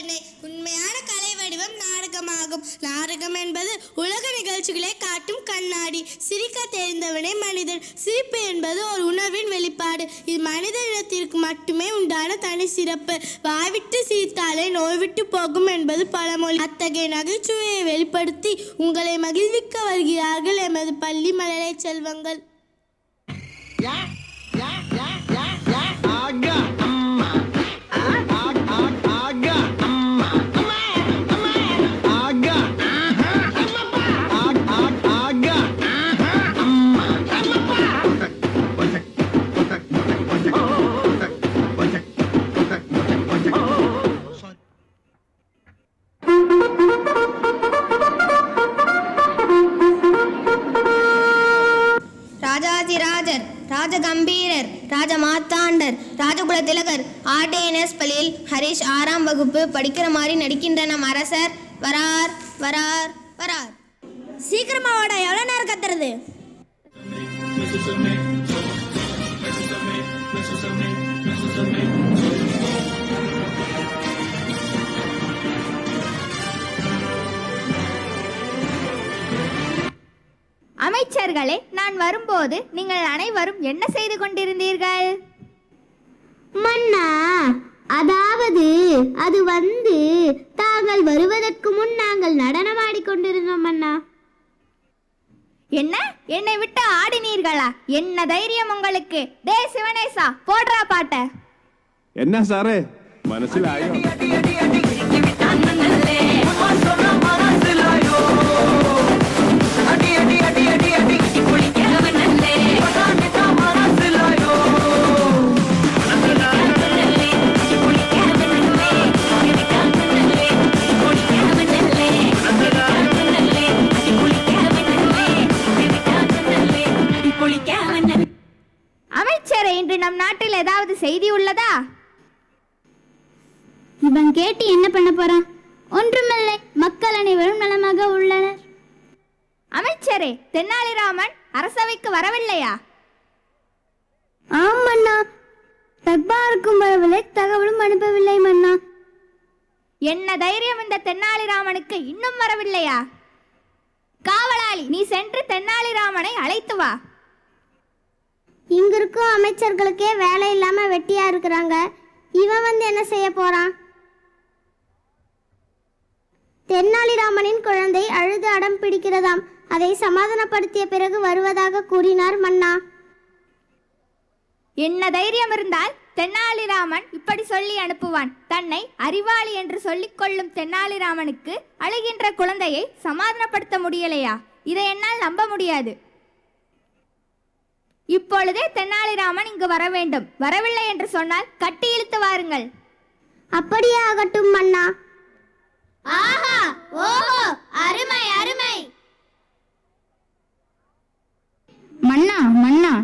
கண்ணே. உண்மையான கலை வடிவம் நாடகமாகும். நாடகம் என்பது உலக நிகழ்ச்சிகளை காட்டும் கண்ணாடி. சிரிக்க தெரிந்தவனே மனிதன். சிரிப்பு என்பது ஒரு உணர்வின் வெளிப்பாடு. இது மனித இனத்திற்கு மட்டுமே உண்டான தனி சிறப்பு. வாய்விட்டு சிரித்தாலே நோய்விட்டு போகும் என்பது பழமொழி. அத்தகைய நகைச்சுவையை வெளிப்படுத்தி உங்களை மகிழ்விக்க வருகிறார்கள் எமது பள்ளி மழலை செல்வங்கள். ராஜாதிராஜர், ராஜகம்பீரர், ராஜமாத்தாண்டர், ராஜகுல திலகர் ஆர்டிஎன்எஸ் பள்ளியில் ஹரிஷ் 6ஆம் வகுப்பு படிக்கிற மாதிரி நடிக்கின்ற நம் அரசர் வரார் வரார் வரார். சீக்கிரமா வாடா, எவ்வளோ நேரம் கத்துறது? அமைச்சர்களே, நான் வரும்போது நீங்கள் அனைவரும் என்ன செய்து கொண்டிருந்தீர்கள்? மன்னா, அதாவது அது தாங்கள் வருவதற்கு முன் நாங்கள் நடனமாடிக்கொண்டிருந்தோம் மன்னா. என்ன, என்னை விட்டு ஆடினீர்களா? என்ன தைரியம் உங்களுக்கு? டே சிவனேசா, போடுறா பாட்ட. என்ன சாரே മനസ്സിലായോ? அமைச்சரே, இன்று நம் நாட்டில் ஏதாவது செய்தி உள்ளதா? இவன் கேட்டு என்ன பண்ண போறான்? ஒன்றுமில்லை, மக்கள் அனைவரும் நலமாக உள்ளனர். அமைச்சரே, தென்னாலிராமன் அரசவைக்கு வரவில்லையா? ஆம் மன்னா, தர்பாருக்கும் வரவில்லை, தகவலும் அனுப்பவில்லை மன்னா. என்ன தைரியம் இந்த தென்னாலிராமனுக்கு இன்னும் வரவில்லையா? காவலாளி, நீ சென்று தென்னாலிராமனை அழைத்து வா. இங்க இருக்கும் அமைச்சர்களுக்கே வேலை இல்லாம வெட்டியா இருக்கிறாங்க. இவன் என்ன செய்ய போறான்? தென்னாலிராமனின் குழந்தை அழுது அடம் பிடிக்கிறதாம். அதை சமாதானப்படுத்திய பிறகு வருவதாக கூறினார் மன்னா. என்ன தைரியம் இருந்தால் தென்னாலிராமன் இப்படி சொல்லி அனுப்புவான்? தன்னை அறிவாளி என்று சொல்லிக் கொள்ளும் தென்னாலிராமனுக்கு அழுகின்ற குழந்தையை சமாதானப்படுத்த முடியலையா? இதை என்னால் நம்ப முடியாது. இப்பொழுதே தென்னாலிராமன் இங்கு வர வேண்டும். வரவில்லை என்று சொன்னால் கட்டி இழுத்து வாருங்கள். அப்படியே ஆகட்டும் மன்னா. ஆஹா, ஓஹோ, அருமை அருமை. மன்னா மன்னா,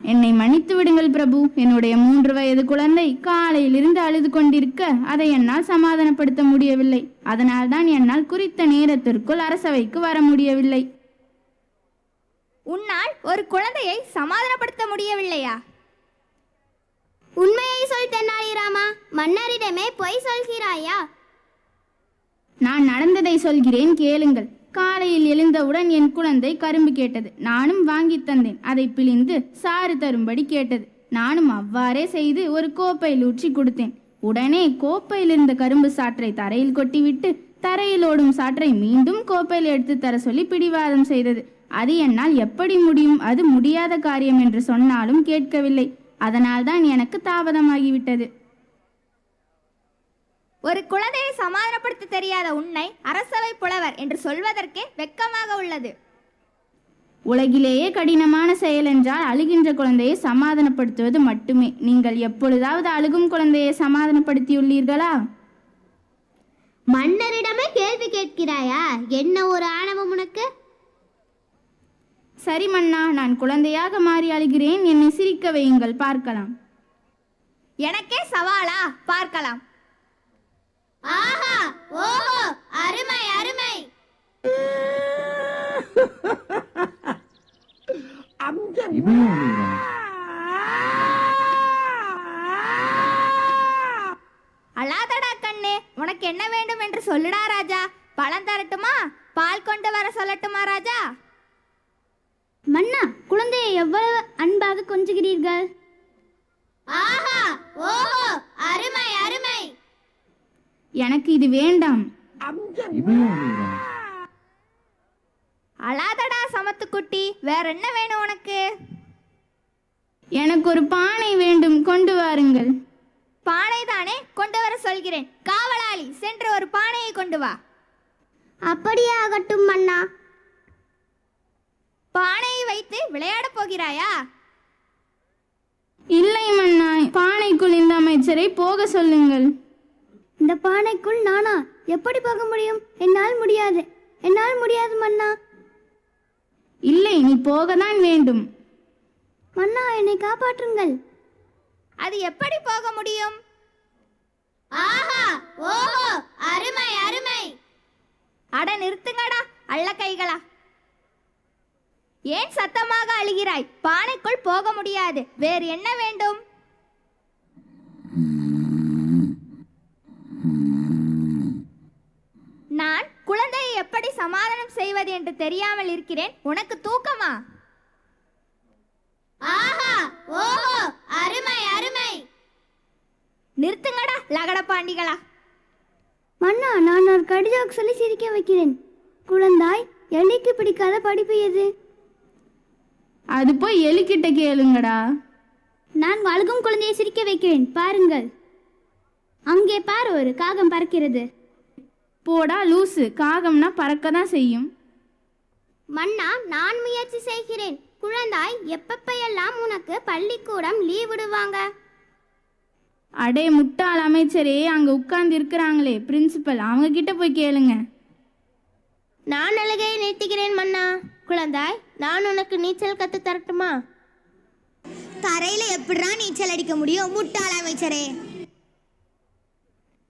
என்னை மன்னித்து விடுங்கள் பிரபு. என்னுடைய 3 வயது குழந்தை காலையிலிருந்து அழுது கொண்டிருக்க அதை என்னால் சமாதானப்படுத்த முடியவில்லை. அதனால் தான் என்னால் குறித்த நேரத்திற்குள் அரசவைக்கு வர முடியவில்லை. உன்னால் ஒரு குழந்தையை சமாதானப்படுத்த முடியவில்லையா? உண்மையை சொல் தென்னாலிராமா, மன்னரிடமே பொய் சொல்கிறாயா? நான் நடந்ததை சொல்கிறேன், கேளுங்கள். காலையில் எழுந்தவுடன் என் குழந்தை கரும்பு கேட்டது. நானும் வாங்கி தந்தேன். அதை பிழிந்து சாறு தரும்படி கேட்டது. நானும் அவ்வாறே செய்து ஒரு கோப்பையில் ஊற்றி கொடுத்தேன். உடனே கோப்பையில் இருந்த கரும்பு சாற்றை தரையில் கொட்டிவிட்டு தரையில் ஓடும் சாற்றை மீண்டும் கோப்பையில் எடுத்து தர சொல்லி பிடிவாதம் செய்தது. அது என்னால் எப்படி முடியும்? அது முடியாத காரியம் என்று சொன்னாலும் கேட்கவில்லை. அதனால்தான் எனக்கு தாமதமாகிவிட்டது. ஒரு குழந்தையை சமாதானப்படுத்த தெரியாத உன்னை அரசவை புலவர் என்று சொல்வதற்கே வெட்கமாக உள்ளது. உலகிலேயே கடினமான செயல் என்றால் அழுகின்ற குழந்தையை சமாதானப்படுத்துவது மட்டுமே. நீங்கள் எப்பொழுதாவது அழுகும் குழந்தையை சமாதானப்படுத்தியுள்ளீர்களா? மன்னரிடமே கேள்வி கேட்கிறாயா? என்ன ஒரு ஆணவம் உனக்கு? சரி மன்னா, நான் குழந்தையாக மாறி அழுகிறேன். என்னை சிரிக்க வையுங்கள், பார்க்கலாம். எனக்கே சவாலா? பார்க்கலாம். ஆஹா, ஓஹோ, அருமை அருமை. அழாதடா கண்ணே, உனக்கு வர சொல்லட்டுமா ராஜா? மன்னா, குழந்தையை எவ்வளவு அன்பாக கொஞ்சுகிறீர்கள். ஆஹா, ஓஹோ, அருமை அருமை. எனக்கு இது வேண்டாம். அழாதடா சமத்துக்குட்டி, வேற என்ன வேணும் உனக்கு? எனக்கு ஒரு பானை வேண்டும், கொண்டு வாருங்கள். பானை தானே, கொண்டு வர சொல்கிறேன். காவலாளி, சென்று ஒரு பானையை கொண்டு வா. அப்படியே ஆகட்டும் மன்னா. பானையை வைத்து விளையாடப் போகிறாயா? இல்லை மன்னா, பானைக்குள் இந்த அமைச்சரை போக சொல்லுங்கள். இந்த பானைக்குள் நானா எப்படி போக முடியும்? என்னால் முடியாது, என்னால் முடியாது மன்னா. இல்லை, நீ போகத்தான் வேண்டும். மன்னா, என்னை காப்பாற்றுங்கள். அது எப்படி போக முடியும்? ஆஹா, ஓஹோ, அருமை அருமை. அட நிறுத்துங்கடா அள்ள கைகளா. ஏன் சத்தமாக அழுகிறாய்? பானைக்குள் போக முடியாது, வேறு என்ன வேண்டும்? நான் குழந்தையை எப்படி சமாதானம் செய்வது என்று தெரியாமல் இருக்கிறேன். உனக்கு தூக்கமா? ஆஹா, ஓஹோ, அருமை அருமை. நிறுத்துங்கடா லகட பாண்டிகளா. மன்னா, நான் ஒரு கடிதம் சொல்லி சிரிக்க வைக்கிறேன். குழந்தாய், எலிக்கு பிடிக்காத படிப்பு எது? அது போய் எலிக்கிட்ட கேளுங்கடா. நான் அழுகும் குழந்தையை சிரிக்க வைக்கிறேன், பாருங்கள். அங்கே பார், ஒரு காகம் பறக்கிறது. போடா லூசு, காகம்னா பறக்க தான் செய்யும். மன்னா, நான் முயற்சி செய்கிறேன். குழந்தாய், எப்பப்பெல்லாம் உனக்கு பள்ளிக்கூடம் லீவ் விடுவாங்க? அடே முட்டாள் அமைச்சரே, அங்க உட்கார்ந்து இருக்கிறாங்களே பிரின்சிபல், அவங்க கிட்ட போய் கேளுங்க. நான் அழுகையை நிறுத்துகிறேன் மன்னா. குழந்தாய், நான் உனக்கு நீச்சல் கத்து தரட்டுமா? தரையில எப்படிடா நீச்சல் அடிக்க முடியும் முட்டாள் அமைச்சரே?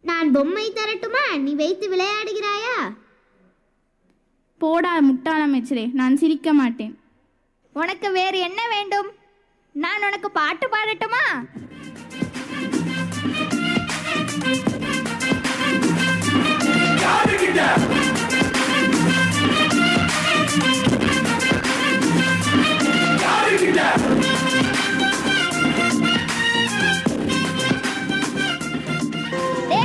நான் பொம்மை தரட்டுமா? நீ வைத்து விளையாடுகிறாயா? போடா முட்டாள் அமைச்சரே, நான் சிரிக்க மாட்டேன். உனக்கு வேறு என்ன வேண்டும்? நான் உனக்கு பாட்டு பாடட்டுமா?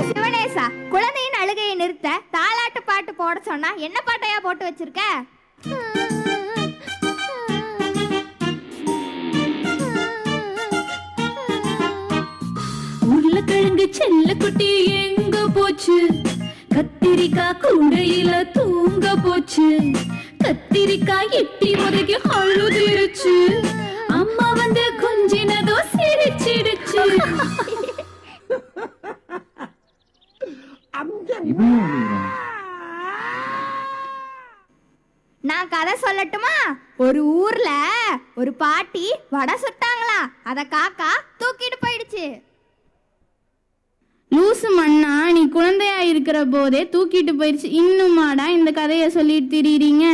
சிவனேசா, குழந்தையின் அழுகையை நிறுத்த தாலாட்டு பாட்டு போட சொன்னா என்ன பாட்டையா போட்டு வச்சிருக்க? உருளைக்கிழங்கு செல்ல குட்டி எங்க போச்சு? கத்திரிக்காய் கூடையில தூங்க போச்சு. கத்திரிக்காய் எட்டி உதகி அழுதுருச்சு. அம்மா வந்து கொஞ்சினதோ சிரிச்சிடுச்சு. நான் கதை சொல்லட்டுமா? ஒரு ஊர்ல ஒரு பாட்டி வடை சுட்டாங்களா, அத காக்கா தூக்கிட்டு போயிடுச்சு. லூசு மண்ணா, நீ குழந்தையா இருக்கிற போதே தூக்கிட்டு போயிடுச்சு, இன்னுமாடா இந்த கதையை சொல்லிட்டு திரியிறீங்க?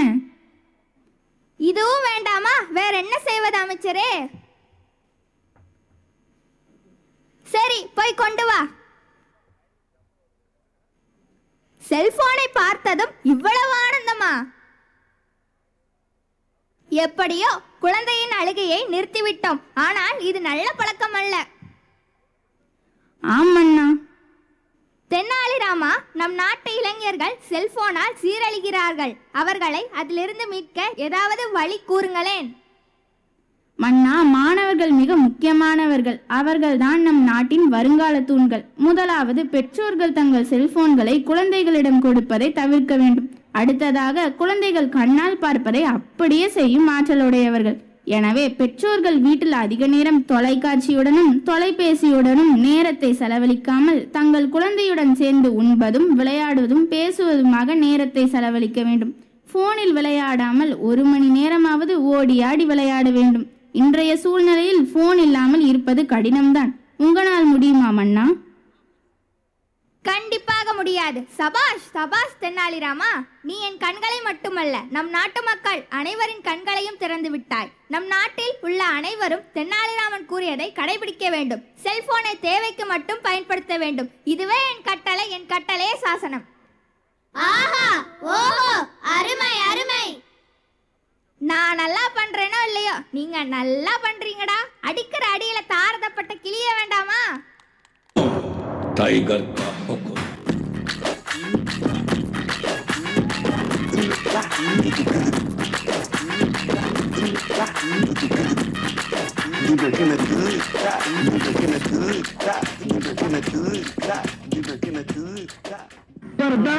இதுவும் வேண்டாமா? வேற என்ன செய்வது அமைச்சரே? சரி, போய் கொண்டு வா. செல்போனை பார்த்ததும் இவ்வளவு ஆனந்தமா? எப்படியோ குழந்தையின் அழுகையை நிறுத்திவிட்டோம். ஆனால் இது நல்ல பழக்கம் அல்ல. ஆமண்ணா. தென்னாலிராமா, நம் நாட்டு இளைஞர்கள் செல்போனால் சீரழிகிறார்கள். அவர்களை அதிலிருந்து மீட்க ஏதாவது வழி கூறுங்களேன். மன்னா, மாணவர்கள் மிக முக்கியமானவர்கள். அவர்கள்தான் நம் நாட்டின் வருங்கால தூண்கள். முதலாவது, பெற்றோர்கள் தங்கள் செல்போன்களை குழந்தைகளிடம் கொடுப்பதை தவிர்க்க வேண்டும். அடுத்ததாக, குழந்தைகள் கண்ணால் பார்ப்பதை அப்படியே செய்யும் ஆற்றலுடையவர்கள். எனவே பெற்றோர்கள் வீட்டில் அதிக நேரம் தொலைக்காட்சியுடனும் தொலைபேசியுடனும் நேரத்தை செலவழிக்காமல் தங்கள் குழந்தையுடன் சேர்ந்து உண்பதும் விளையாடுவதும் பேசுவதுமாக நேரத்தை செலவழிக்க வேண்டும். போனில் விளையாடாமல் 1 மணி நேரமாவது ஓடி ஆடி விளையாட வேண்டும். இன்றைய சூழ்நிலையில் போன் இல்லாமல் இருப்பது கடினம்தான். உங்களால் முடியுமா மன்னா? கண்டிப்பாக முடியாது. சபாஷ் சபாஷ் தென்னாலிராமா, நீ என் கண்களை மட்டுமல்ல, நம் நாட்டு மக்கள் அனைவரின் கண்களையும் திறந்து விட்டாய். நம் நாட்டில் உள்ள அனைவரும் தென்னாலிராமன் கூறியதை கடைபிடிக்க வேண்டும். செல்போனை தேவைக்கு மட்டும் பயன்படுத்த வேண்டும். இதுவே என் கட்டளை, என் கட்டளையே சாசனம். ஆஹா, ஓஹோ, அருமை அருமை. நீங்க நல்லா பண்றீங்கடா. அடிக்கிற அடியில தாரதப்பட்ட கிளிய வேண்டாமா? टाइगर का हुक्म पर्दा